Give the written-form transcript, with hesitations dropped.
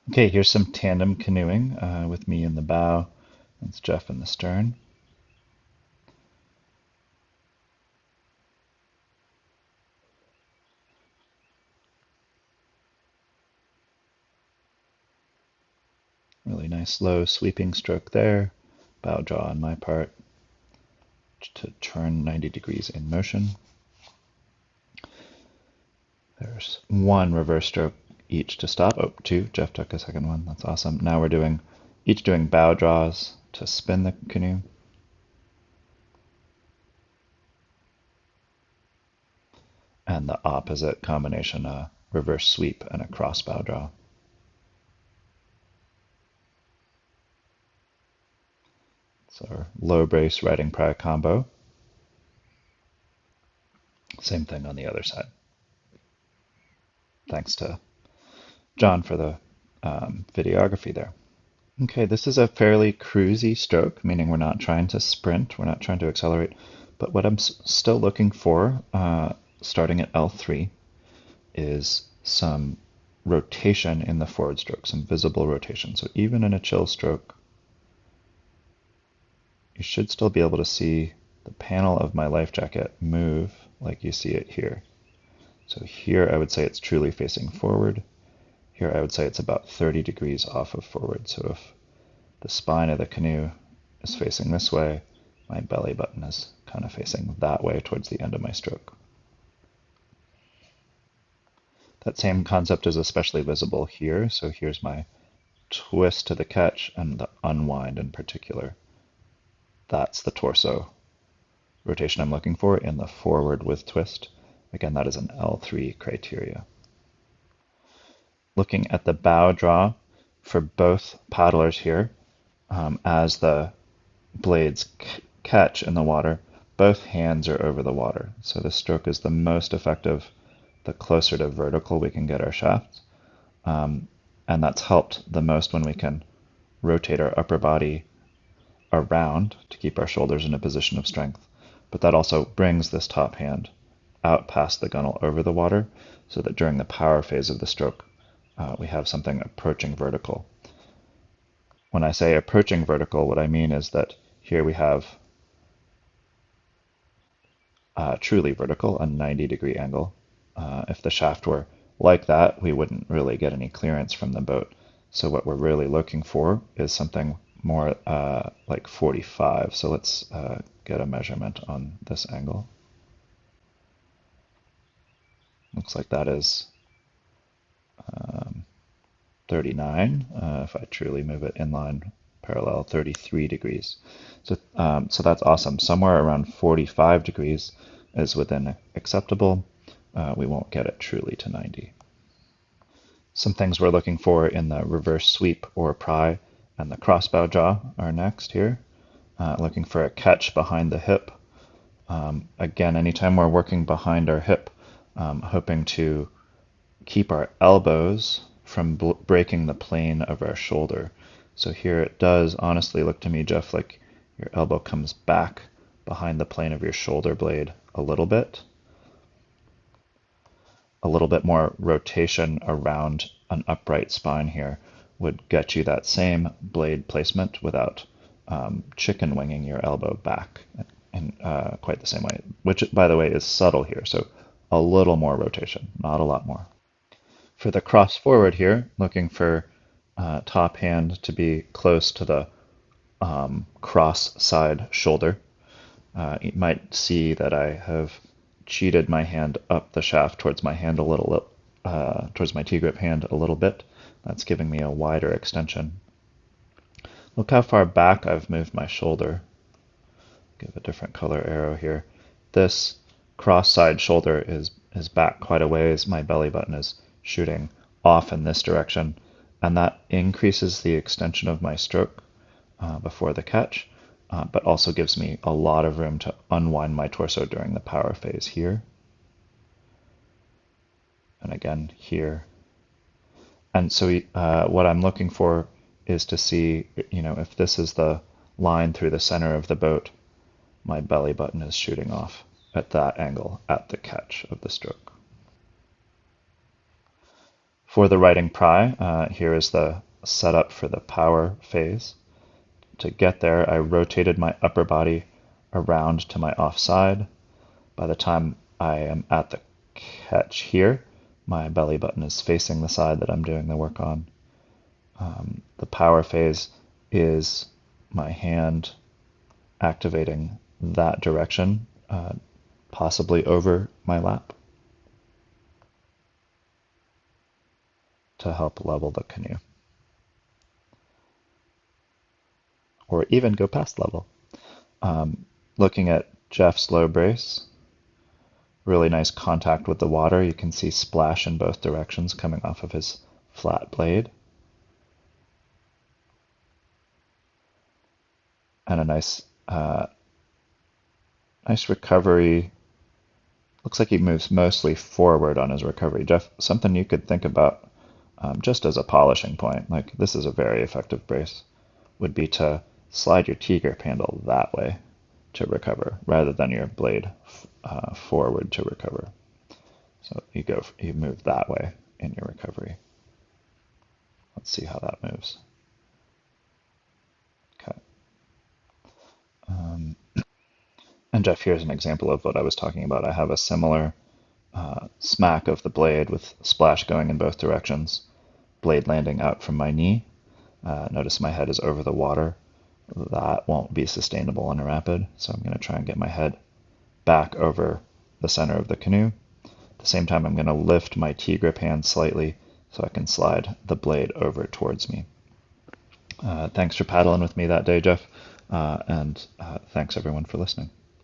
Okay, here's some tandem canoeing with me in the bow. That's Jeff in the stern. Really nice low sweeping stroke there. Bow draw on my part to turn 90 degrees in motion. There's one reverse stroke each to stop. Oh, two. Jeff took a second one. That's awesome. Now we're each doing bow draws to spin the canoe. And the opposite combination, a reverse sweep and a cross bow draw. So our low brace riding pry combo. Same thing on the other side. Thanks to John for the videography there. Okay, this is a fairly cruisy stroke, meaning we're not trying to sprint, we're not trying to accelerate, but what I'm still looking for, starting at L3, is some rotation in the forward stroke, some visible rotation. So even in a chill stroke, you should still be able to see the panel of my life jacket move like you see it here. So here I would say it's truly facing forward. Here I would say it's about 30 degrees off of forward. So if the spine of the canoe is facing this way, my belly button is kind of facing that way towards the end of my stroke. That same concept is especially visible here. So here's my twist to the catch and the unwind in particular. That's the torso rotation I'm looking for in the forward with twist. Again, that is an L3 criteria. Looking at the bow draw for both paddlers here, as the blades catch in the water, both hands are over the water. So this stroke is the most effective the closer to vertical we can get our shafts. And that's helped the most when we can rotate our upper body around to keep our shoulders in a position of strength. But that also brings this top hand out past the gunnel over the water so that during the power phase of the stroke, we have something approaching vertical. When I say approaching vertical, what I mean is that here we have truly vertical, a 90-degree angle. If the shaft were like that, we wouldn't really get any clearance from the boat. So what we're really looking for is something more like 45. So let's get a measurement on this angle. Looks like that is 39. If I truly move it inline parallel, 33 degrees. So that's awesome. Somewhere around 45 degrees is within acceptable. We won't get it truly to 90. Some things we're looking for in the reverse sweep or pry and the crossbow draw are next here. Looking for a catch behind the hip. Again, anytime we're working behind our hip, hoping to keep our elbows from breaking the plane of our shoulder. So here it does honestly look to me, Jeff, like your elbow comes back behind the plane of your shoulder blade a little bit. A little bit more rotation around an upright spine here would get you that same blade placement without chicken winging your elbow back in quite the same way, which, by the way, is subtle here. So a little more rotation, not a lot more. For the cross forward here, looking for top hand to be close to the cross side shoulder. You might see that I have cheated my hand up the shaft towards my hand a little, towards my T-grip hand a little bit. That's giving me a wider extension. Look how far back I've moved my shoulder. Give a different color arrow here. This cross side shoulder is back quite a ways. My belly button is shooting off in this direction, and that increases the extension of my stroke before the catch, but also gives me a lot of room to unwind my torso during the power phase here. And again here. And so what I'm looking for is to see, if this is the line through the center of the boat, my belly button is shooting off at that angle at the catch of the stroke. For the riding pry, here is the setup for the power phase. To get there, I rotated my upper body around to my offside. By the time I am at the catch here, my belly button is facing the side that I'm doing the work on. The power phase is my hand activating that direction, possibly over my lap, to help level the canoe. Or even go past level. Looking at Jeff's low brace, really nice contact with the water. You can see splash in both directions coming off of his flat blade. And a nice recovery. Looks like he moves mostly forward on his recovery. Jeff, something you could think about just as a polishing point, like this is a very effective brace, would be to slide your T-grip handle that way to recover rather than your blade forward to recover. So you move that way in your recovery. Let's see how that moves. Okay. And Jeff, here's an example of what I was talking about. I have a similar smack of the blade with splash going in both directions, blade landing out from my knee. Notice my head is over the water. That won't be sustainable in a rapid, so I'm going to try and get my head back over the center of the canoe. At the same time, I'm going to lift my T-grip hand slightly so I can slide the blade over towards me. Thanks for paddling with me that day, Jeff, and thanks everyone for listening.